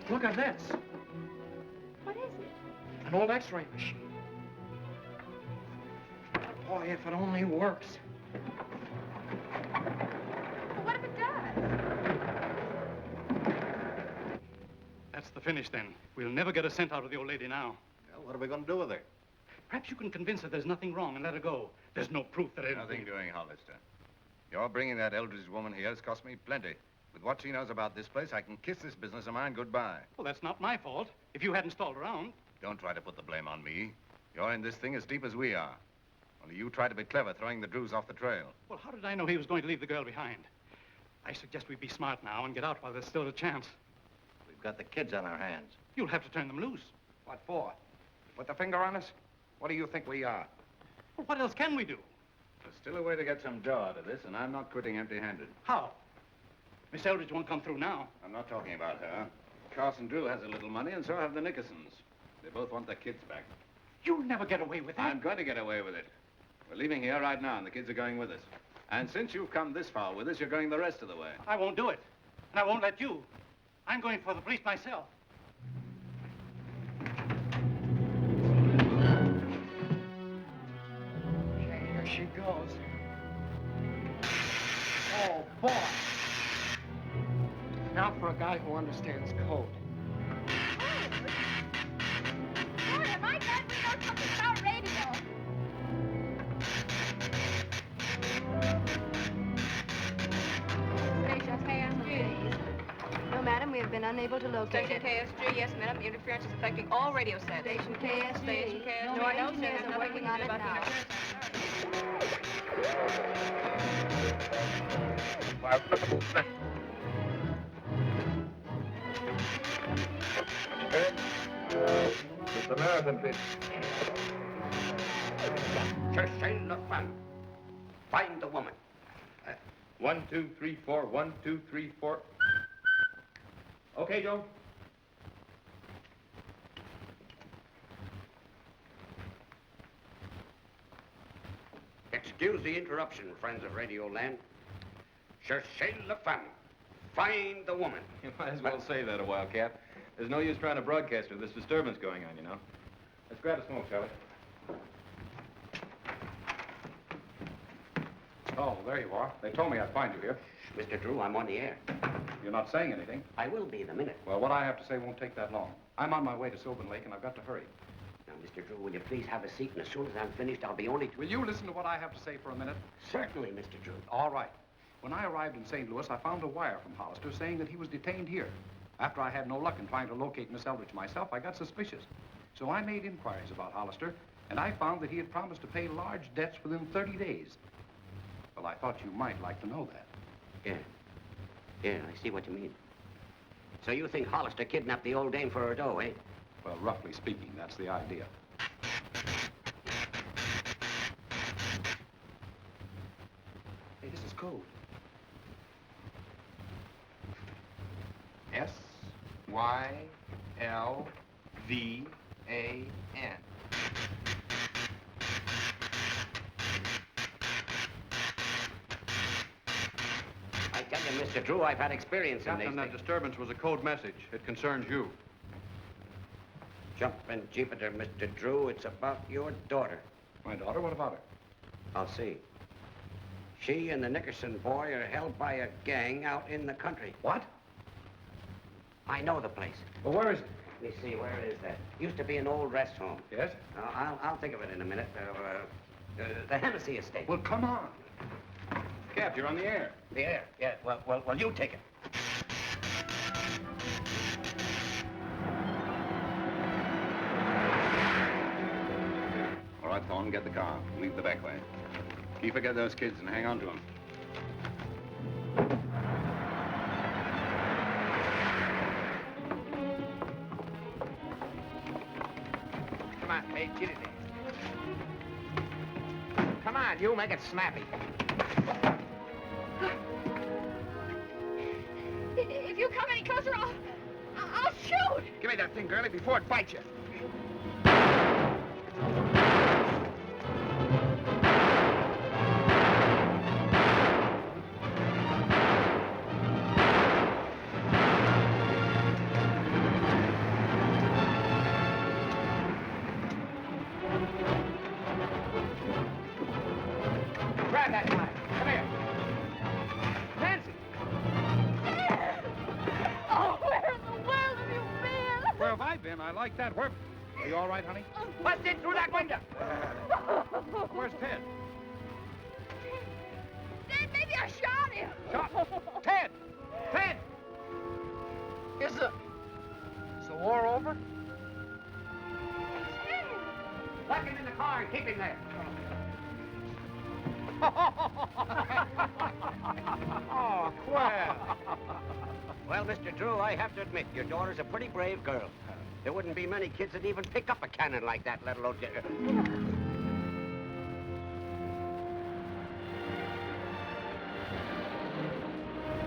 Look at this. What is it? An old X-ray machine. Boy, if it only works. But what if it does? That's the finish, then. We'll never get a cent out of the old lady now. Well, what are we going to do with her? Perhaps you can convince her there's nothing wrong and let her go. There's no proof that anything... Nothing doing, Hollister. Your bringing that Eldridge woman here has cost me plenty. With what she knows about this place, I can kiss this business of mine goodbye. Well, that's not my fault. If you hadn't stalled around... Don't try to put the blame on me. You're in this thing as deep as we are. Only you try to be clever, throwing the Drews off the trail. Well, how did I know he was going to leave the girl behind? I suggest we be smart now and get out while there's still a chance. We've got the kids on our hands. You'll have to turn them loose. What for? Put the finger on us? What do you think we are? Well, what else can we do? There's still a way to get some dough out of this, and I'm not quitting empty-handed. How? Miss Eldridge won't come through now. I'm not talking about her. Carson Drew has a little money, and so have the Nickersons. They both want their kids back. You'll never get away with that. I'm going to get away with it. We're leaving here right now, and the kids are going with us. And since you've come this far with us, you're going the rest of the way. I won't do it. And I won't let you. I'm going for the police myself. Okay, here she goes. Oh, boy. Now for a guy who understands code. Boy, am I glad we know something about radio. Station KSG. No, madam, we have been unable to locate Station it. KSG, yes, madam. Interference is affecting all radio sets. Station KSG. Station KSG. No, our engineers are working on it now. It's the marathon, please. Cherchez la femme. Find the woman. 1, 2, 3, 4. 1, 2, 3, 4. Okay, Joe. Excuse the interruption, friends of Radio Land. Cherchez la femme. Find the woman. You might as well say that a while, Cap. There's no use trying to broadcast with this disturbance going on, you know. Let's grab a smoke, Charlie. Oh, there you are. They told me I'd find you here. Mr. Drew, I'm on the air. You're not saying anything. I will be in a minute. Well, what I have to say won't take that long. I'm on my way to Sylvan Lake, and I've got to hurry. Now, Mr. Drew, will you please have a seat? And as soon as I'm finished, I'll be only... Will you listen to what I have to say for a minute? Certainly, Mr. Drew. All right. When I arrived in St. Louis, I found a wire from Hollister saying that he was detained here. After I had no luck in trying to locate Miss Eldridge myself, I got suspicious. So I made inquiries about Hollister, and I found that he had promised to pay large debts within 30 days. Well, I thought you might like to know that. Yeah, I see what you mean. So you think Hollister kidnapped the old dame for her dough, eh? Well, roughly speaking, that's the idea. Hey, this is code. S-Y-L-V-A-N. I tell you, Mr. Drew, I've had experience in these Captain, that things. disturbance was a code message. It concerns you. Jumping Jupiter, Mr. Drew, it's about your daughter. My daughter? What about her? I'll see. She and the Nickerson boy are held by a gang out in the country. What? I know the place. Well, where is it? Let me see, where is that? Used to be an old rest home. Yes? I'll think of it in a minute. The Hennessy estate. Well, come on. Cap, you're on the air. The air? Yeah, well, you take it. All right, Thorne, get the car. Leave the back way. Keep get those kids and hang on to them. Come on, hey, get it there. Come on, you make it snappy. If you come any closer, I'll shoot. Give me that thing, girlie, before it bites you. Grab that knife. Come here. Nancy! Oh, where in the world have you been? Where have I been? I like that. Where... Are you all right, honey? Bust in through that window. Where's Ted? Dad, maybe I shot him. Shot? Ted! Ted! Is the war over? Lock him in the car and keep him there. Oh, well. Well, Mr. Drew, I have to admit, your daughter's a pretty brave girl. There wouldn't be many kids that even pick up a cannon like that, let alone...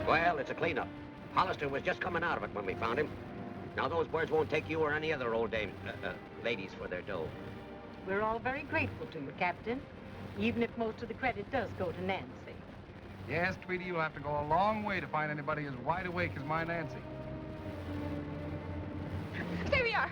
Well, it's a cleanup. Hollister was just coming out of it when we found him. Now, those boys won't take you or any other old dame, ladies for their dough. We're all very grateful to you, Captain, even if most of the credit does go to Nancy. Yes, Tweety, you'll have to go a long way to find anybody as wide awake as my Nancy. There we are.